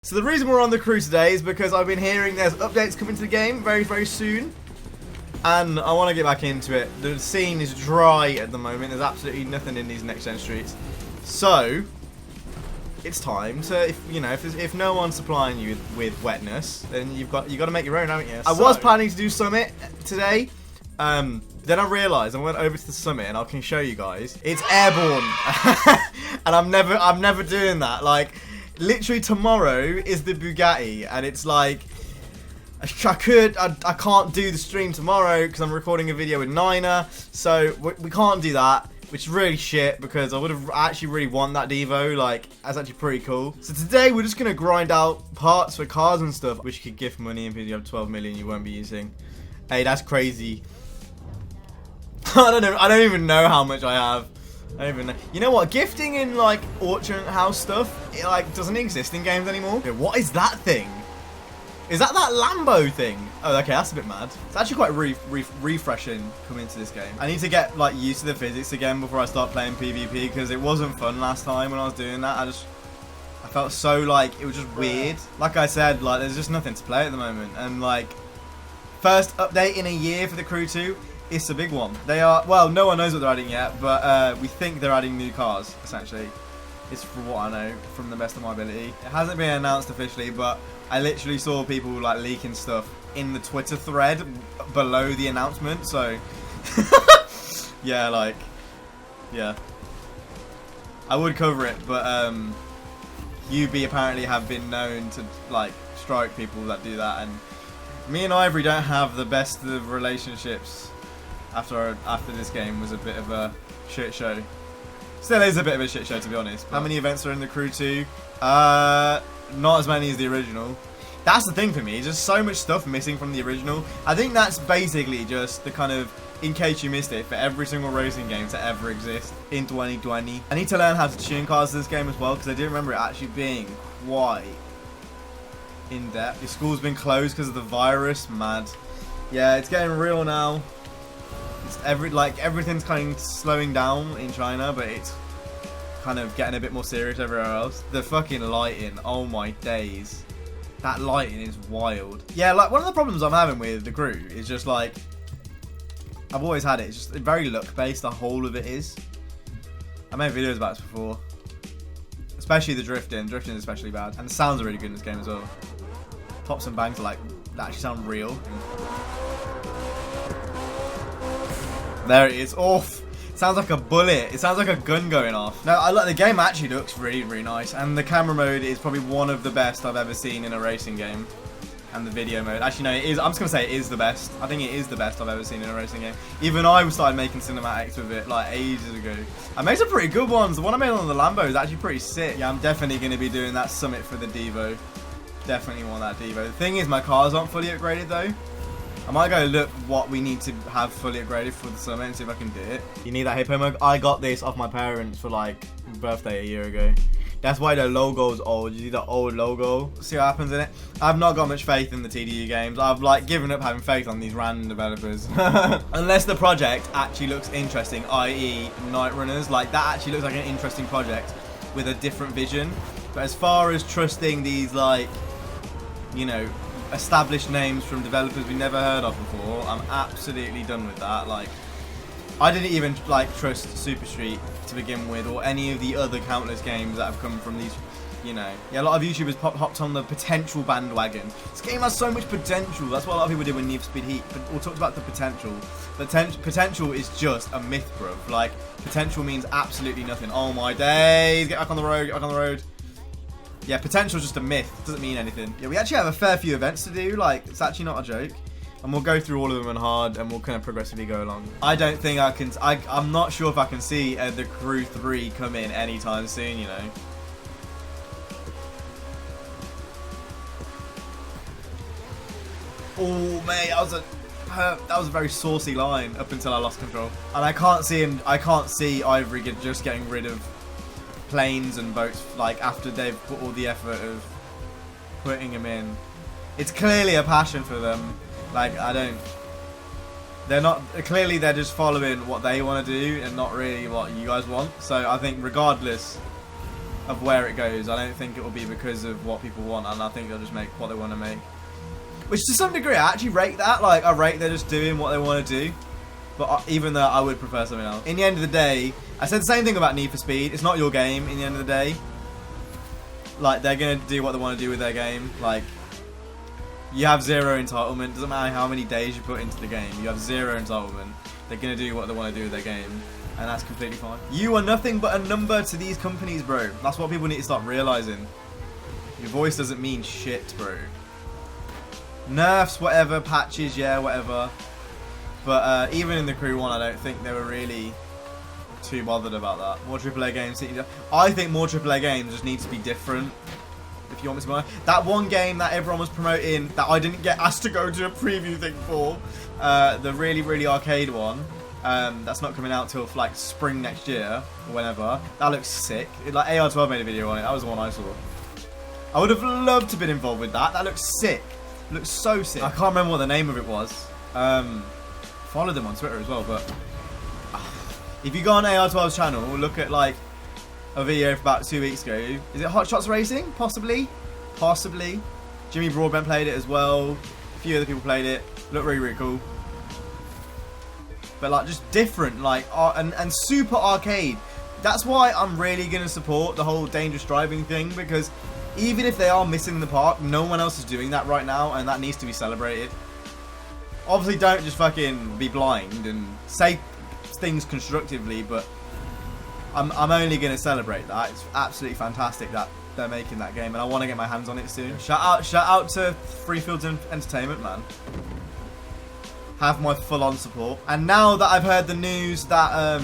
So the reason we're on the crew today is because I've been hearing there's updates coming to the game very, very soon. And I want to get back into it. The scene is dry at the moment. There's absolutely nothing in these next-gen streets. So, it's time to, if no one's supplying you with wetness, then you got to make your own, haven't you? I was planning to do Summit today. Then I realised I went over to the Summit and I can show you guys. It's airborne. And I'm never doing that. Like, literally tomorrow is the Bugatti, and it's like I can't do the stream tomorrow because I'm recording a video with Nina, so we can't do that, which is really shit because I would have actually really want that Devo. Like, that's actually pretty cool. So today we're just gonna grind out parts for cars and stuff, which you could gift money if you have 12 million you won't be using. Hey, that's crazy. I don't even know how much I have. I don't even know. You know what? Gifting in like auction house stuff, it like doesn't exist in games anymore. Yeah, what is that thing? Is that Lambo thing? Oh, okay, that's a bit mad. It's actually quite refreshing coming into this game. I need to get like used to the physics again before I start playing PvP because it wasn't fun last time when I was doing that. I felt so like it was just weird. Like I said, like there's just nothing to play at the moment, and like first update in a year for the Crew 2. It's a big one. They are, well, no one knows what they're adding yet, but we think they're adding new cars, essentially. It's from what I know, from the best of my ability. It hasn't been announced officially, but I literally saw people like leaking stuff in the Twitter thread below the announcement, so yeah, like, yeah. I would cover it, but UB apparently have been known to like strike people that do that, and me and Ivory don't have the best of relationships. After this game was a bit of a shit show. Still is a bit of a shit show, to be honest. How many events are in the Crew 2? Not as many as the original. That's the thing for me, just so much stuff missing from the original. I think that's basically just the kind of, in case you missed it, for every single racing game to ever exist in 2020. I need to learn how to tune cars in this game as well, because I do remember it actually being quite in-depth. Your school's been closed because of the virus, mad. Yeah, it's getting real now. Everything's kind of slowing down in China, but it's kind of getting a bit more serious everywhere else. The fucking lighting, oh my days. That lighting is wild. Yeah, like one of the problems I'm having with the Crew is just like, I've always had it, it's just very look based, the whole of it is. I made videos about this before. Especially the drifting. Drifting is especially bad. And the sounds are really good in this game as well. Pops and bangs are like, that actually sound real. There it is. Off. Sounds like a bullet. It sounds like a gun going off. No, I like the game. Actually looks really, really nice, and the camera mode is probably one of the best I've ever seen in a racing game. And the video mode. Actually, no, it is. I'm just gonna say it is the best. I think it is the best I've ever seen in a racing game. Even I started making cinematics with it like ages ago. I made some pretty good ones. The one I made on the Lambo is actually pretty sick. Yeah, I'm definitely gonna be doing that Summit for the Devo. Definitely want that Devo. The thing is, my cars aren't fully upgraded though. I might go look what we need to have fully upgraded for the Summit and see if I can do it. You need that Hippo mug? I got this off my parents for like birthday a year ago. That's why the logo's old. You see the old logo? See what happens in it? I've not got much faith in the TDU games. I've like given up having faith on these random developers. Unless the project actually looks interesting, i.e. Night Runners. Like that actually looks like an interesting project with a different vision. But as far as trusting these like, you know, established names from developers we never heard of before, I'm absolutely done with that. Like, I didn't even like trust Super Street to begin with, or any of the other countless games that have come from these, you know. Yeah, a lot of YouTubers hopped on the potential bandwagon. This game has so much potential. That's what a lot of people did with Need for Speed Heat. But we talked about the potential. Potential is just a myth, bruv. Like, potential means absolutely nothing. Oh my days! Get back on the road. Get back on the road. Yeah, potential is just a myth. It doesn't mean anything. Yeah, we actually have a fair few events to do. Like, it's actually not a joke. And we'll go through all of them on hard, and we'll kind of progressively go along. I don't think I can... I'm not sure if I can see the Crew 3 come in anytime soon, you know. Oh, mate, that was a very saucy line up until I lost control. And I can't see Ivory just getting rid of planes and boats like after they've put all the effort of putting them in. It's clearly a passion for them. Like, clearly they're just following what they want to do and not really what you guys want. So I think regardless of where it goes. I don't think it will be because of what people want, and I think they'll just make what they want to make. Which to some degree, I actually rate that. Like, I rate they're just doing what they want to do. But even though I would prefer something else. In the end of the day, I said the same thing about Need for Speed. It's not your game in the end of the day. Like, they're going to do what they want to do with their game. Like, you have zero entitlement. Doesn't matter how many days you put into the game. You have zero entitlement. They're going to do what they want to do with their game. And that's completely fine. You are nothing but a number to these companies, bro. That's what people need to start realizing. Your voice doesn't mean shit, bro. Nerfs, whatever. Patches, yeah, whatever. But even in the Crew 1, I don't think they were really too bothered about that. More AAA games. I think more AAA games just need to be different. If you want me to be honest. That one game that everyone was promoting that I didn't get asked to go to a preview thing for. The really, really arcade one. That's not coming out till like spring next year or whenever. That looks sick. Like AR12 made a video on it. That was the one I saw. I would have loved to have been involved with that. That looks sick. It looks so sick. I can't remember what the name of it was. Follow them on Twitter as well, but if you go on AR12's channel, look at like a video from about 2 weeks ago. Is it Hot Shots Racing? Possibly. Possibly. Jimmy Broadbent played it as well. A few other people played it. Looked really, really cool. But like just different, like and super arcade. That's why I'm really going to support the whole dangerous driving thing, because even if they are missing the park, no one else is doing that right now, and that needs to be celebrated. Obviously, don't just fucking be blind and say things constructively, but I'm only going to celebrate that. It's absolutely fantastic that they're making that game, and I want to get my hands on it soon. Shout out to Freefields Entertainment, man. Have my full-on support. And now that I've heard the news that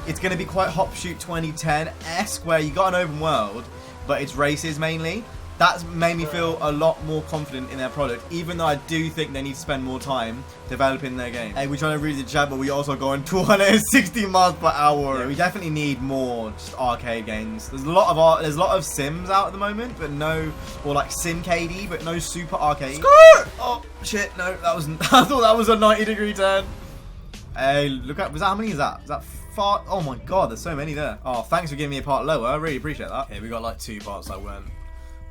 it's going to be quite Hop Shoot 2010-esque, where you got an open world, but it's races mainly. That's made me feel a lot more confident in their product, even though I do think they need to spend more time developing their game. Hey, we're trying to read the chat, but we also going 260 miles per hour. Yeah, we definitely need more just arcade games. There's a lot of sims out at the moment, but no, or like SimKD, but no super arcade. Skirt! Oh shit, no, that wasn't. I thought that was a 90-degree turn. Hey, look at, how many is that? Is that 5? Oh my god, there's so many there. Oh, thanks for giving me a part lower. I really appreciate that. Okay, we got like 2 parts that went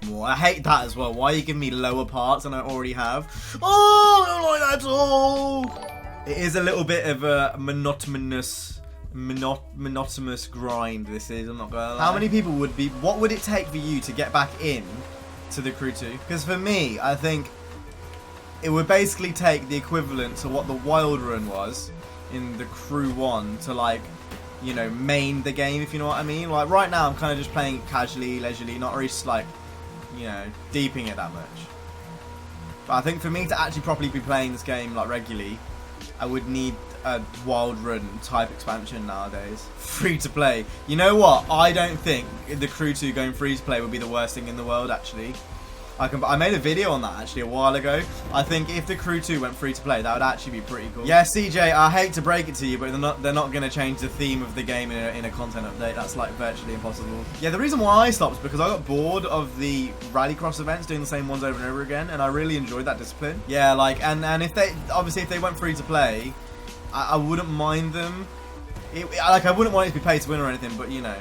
more. I hate that as well. Why are you giving me lower parts than I already have? Oh, I don't like that at all. It is a little bit of a monotonous grind, this is, I'm not gonna lie. How many people would be, what would it take for you to get back in to the Crew 2? Because for me, I think it would basically take the equivalent to what the Wild Run was in the Crew 1 to, like, you know, main the game, if you know what I mean. Like, right now, I'm kind of just playing it casually, leisurely, not really, like, you know, deeping it that much. But I think for me to actually properly be playing this game, like, regularly, I would need a Wild Run type expansion nowadays. Free to play. You know what? I don't think the Crew 2 going free to play would be the worst thing in the world, actually. I made a video on that actually a while ago. I think if the Crew 2 went free to play, that would actually be pretty cool. Yeah, CJ, I hate to break it to you, but they're not going to change the theme of the game in a content update. That's like virtually impossible. Yeah, the reason why I stopped is because I got bored of the Rallycross events, doing the same ones over and over again, and I really enjoyed that discipline. Yeah, like, and if they went free to play, I wouldn't mind them. I wouldn't want it to be pay to win or anything, but you know,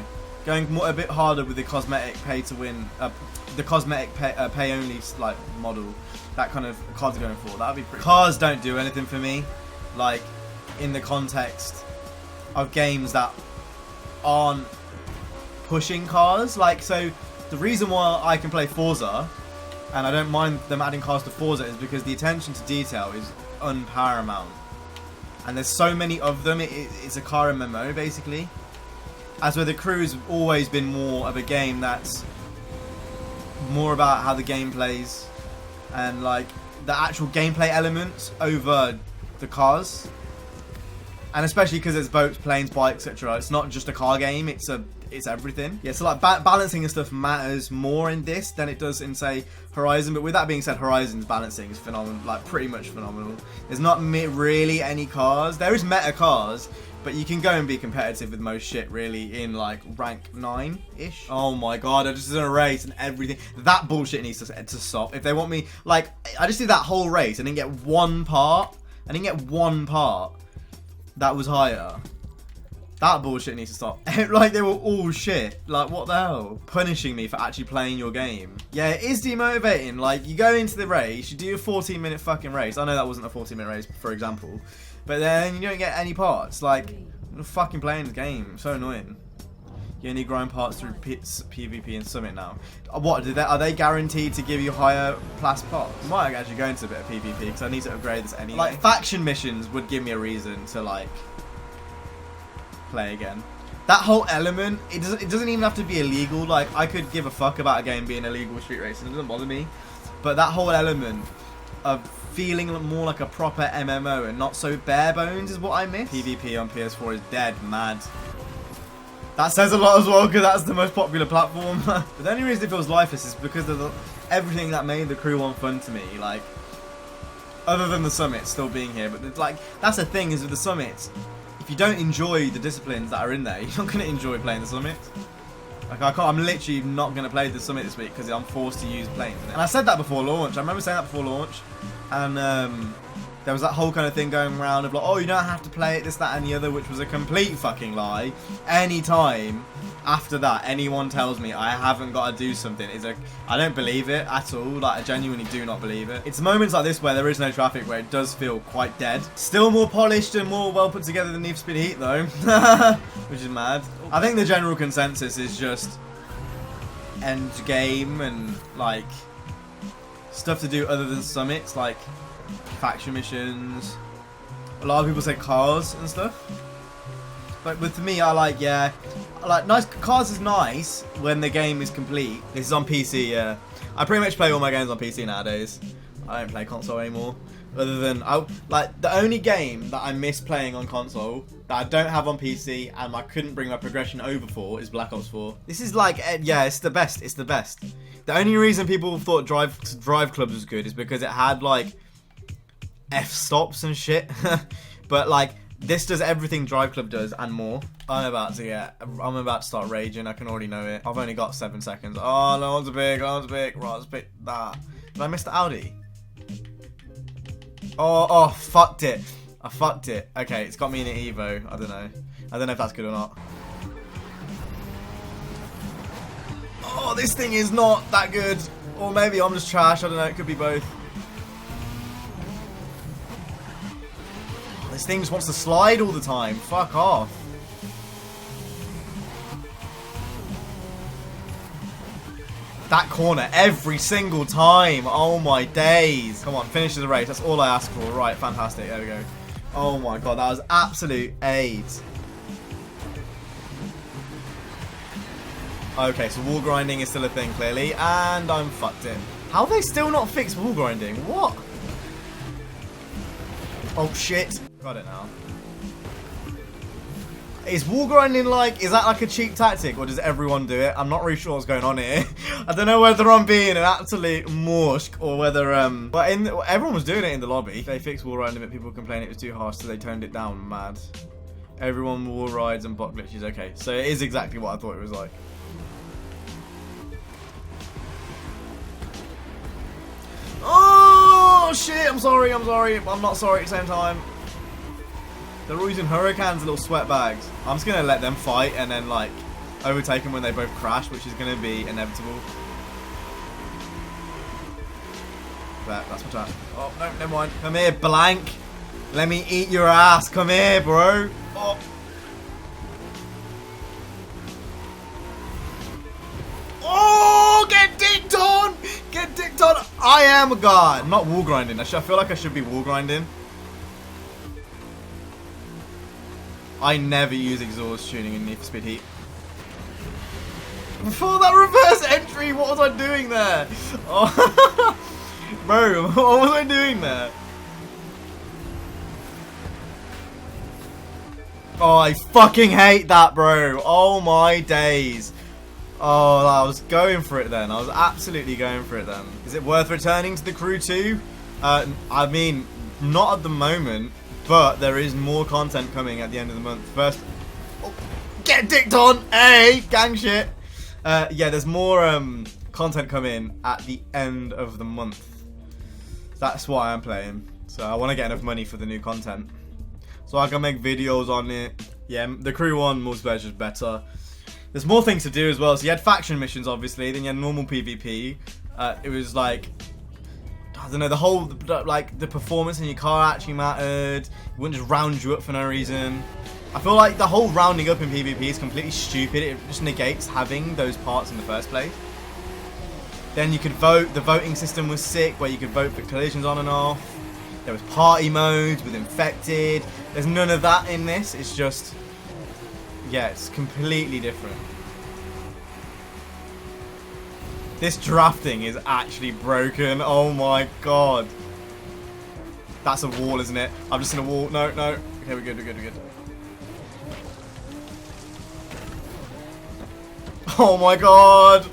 going a bit harder with the cosmetic pay to win. The cosmetic pay only like model, that kind of cards are going for. That'd be pretty. Cars don't do anything for me, like in the context of games that aren't pushing cars. Like, so the reason why I can play Forza and I don't mind them adding cars to Forza is because the attention to detail is unparamount, and there's so many of them. It's a car MMO basically. As where the Crew's always been more of a game that's more about how the game plays and like the actual gameplay elements over the cars, and especially because there's boats, planes, bikes, etc. It's not just a car game, it's everything. Yeah, so like balancing and stuff matters more in this than it does in, say, Horizon. But with that being said, Horizon's balancing is phenomenal, like pretty much phenomenal. There's not really any cars. There is meta cars, but you can go and be competitive with most shit, really, in, like, rank 9-ish. Oh, my God, I just did a race and everything. That bullshit needs to stop. If they want me... Like, I just did that whole race and didn't get one part. I didn't get one part that was higher. That bullshit needs to stop. Like, they were all shit. Like, what the hell? Punishing me for actually playing your game. Yeah, it is demotivating. Like, you go into the race, you do a 14-minute fucking race. I know that wasn't a 14-minute race, for example. But then you don't get any parts. Like, I'm fucking playing the game. So annoying. You only grind parts through PvP and Summit now. What, are they guaranteed to give you higher class parts? I might actually go into a bit of PvP because I need to upgrade this anyway. Like, faction missions would give me a reason to, like, play again. That whole element, it doesn't even have to be illegal. Like, I could give a fuck about a game being illegal with street racing. It doesn't bother me. But that whole element of feeling more like a proper MMO and not so bare bones is what I miss. PvP on PS4 is dead, mad. That says a lot as well, because that's the most popular platform. But the only reason it feels lifeless is because of everything that made the crew one fun to me. Like, other than the summits still being here, but like, that's the thing is with the summits, if you don't enjoy the disciplines that are in there, you're not going to enjoy playing the summits. Like, I'm literally not going to play the summit this week because I'm forced to use planes. And I said that before launch. I remember saying that before launch, and there was that whole kind of thing going around of like, oh, you don't have to play it, this, that, and the other, which was a complete fucking lie. Anytime after that anyone tells me I haven't got to do something, I don't believe it at all. Like, I genuinely do not believe it. It's moments like this where there is no traffic where it does feel quite dead. Still more polished and more well put together than Need for Speed Heat though, which is mad. I think the general consensus is just end game and like stuff to do other than summits, like faction missions. A lot of people say cars and stuff, but to me, I like nice cars is nice when the game is complete. This is on PC. Yeah, I pretty much play all my games on PC nowadays. I don't play console anymore. Other than the only game that I miss playing on console that I don't have on PC and I couldn't bring my progression over for is Black Ops 4. This is like, yeah, it's the best. It's the best. The only reason people thought Drive Club was good is because it had like F-stops and shit. But like, this does everything Drive Club does and more. I'm about to start raging. I can already know it. I've only got 7 seconds. Oh, no one's a big. Right, let's pick that. Did I miss the Audi? Oh, fucked it. I fucked it. Okay, it's got me in an Evo. I don't know if that's good or not. Oh, this thing is not that good. Or maybe I'm just trash. I don't know. It could be both. This thing just wants to slide all the time. Fuck off. That corner every single time. Oh my days. Come on, finish the race. That's all I ask for. Right, fantastic. There we go. Oh my god, that was absolute AIDS. Okay, so wall grinding is still a thing, clearly. And I'm fucked in. How have they still not fixed wall grinding? What? Oh shit. Got it now. Is wall grinding like, is that like a cheap tactic or does everyone do it? I'm not really sure what's going on here. I don't know whether I'm being an absolute morsk or whether, but everyone was doing it in the lobby. They fixed wall grinding, but people complained it was too harsh, so they toned it down. Mad. Everyone wall rides and bot glitches. Okay, so it is exactly what I thought it was like. Oh shit, I'm sorry. I'm not sorry at the same time. They're all using hurricanes and little sweat bags. I'm just going to let them fight and then, like, overtake them when they both crash, which is going to be inevitable. That's my chance. Oh, no, never mind. Come here, blank. Let me eat your ass. Come here, bro. Oh. Oh, get dicked on. Get dicked on. I am a god. I'm not wall grinding. I feel like I should be wall grinding. I never use exhaust tuning in Need for Speed Heat. Before that reverse entry, what was I doing there? Oh. Bro, what was I doing there? Oh, I fucking hate that, bro. Oh my days. Oh, I was going for it then. I was absolutely going for it then. Is it worth returning to the crew too? I mean, not at the moment. But there is more content coming at the end of the month. First, oh, get dicked on, hey, gang shit. Yeah, there's more content coming at the end of the month. That's why I'm playing. So I want to get enough money for the new content, so I can make videos on it Yeah, the crew one multiplayer is just better. There's more things to do as well. So you had faction missions, obviously. Then you had normal PvP. It was like, I don't know, the whole, like, the performance in your car actually mattered. It wouldn't just round you up for no reason. I feel like the whole rounding up in PvP is completely stupid. It just negates having those parts in the first place. Then you could vote. The voting system was sick, where you could vote for collisions on and off. There was party modes with infected. There's none of that in this. It's just, yeah, it's completely different. This drafting is actually broken. Oh my god. That's a wall, isn't it? I've just seen a wall. No, no. Okay, we're good, we're good, we're good. Oh my god.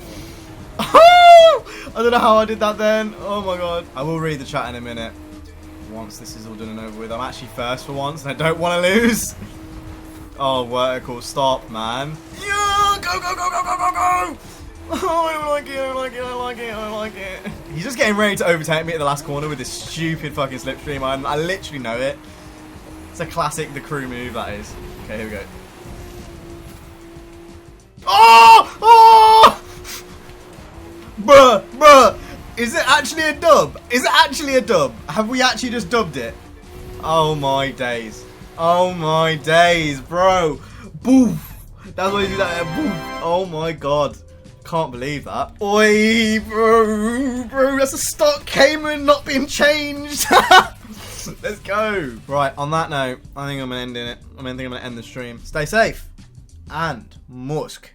I don't know how I did that then. Oh my god. I will read the chat in a minute. Once this is all done and over with. I'm actually first for once and I don't want to lose. Oh, vertical. Stop, man. Yeah! Go, go, go, go, go, go, go! Oh, I don't like it, I don't like it, I don't like it, I don't like it. He's just getting ready to overtake me at the last corner with this stupid fucking slipstream. I literally know it. It's a classic the crew move, that is. Okay, here we go. Oh! Oh! Bruh, bruh. Is it actually a dub? Is it actually a dub? Have we actually just dubbed it? Oh my days. Oh my days, bro. Boof. That's why you do that there. Boof. Oh my god. Can't believe that. Oi, bro. Bro, that's a stock Cayman not being changed. Let's go. Right, on that note, I think I'm going to end it. I think I'm going to end the stream. Stay safe. And Musk.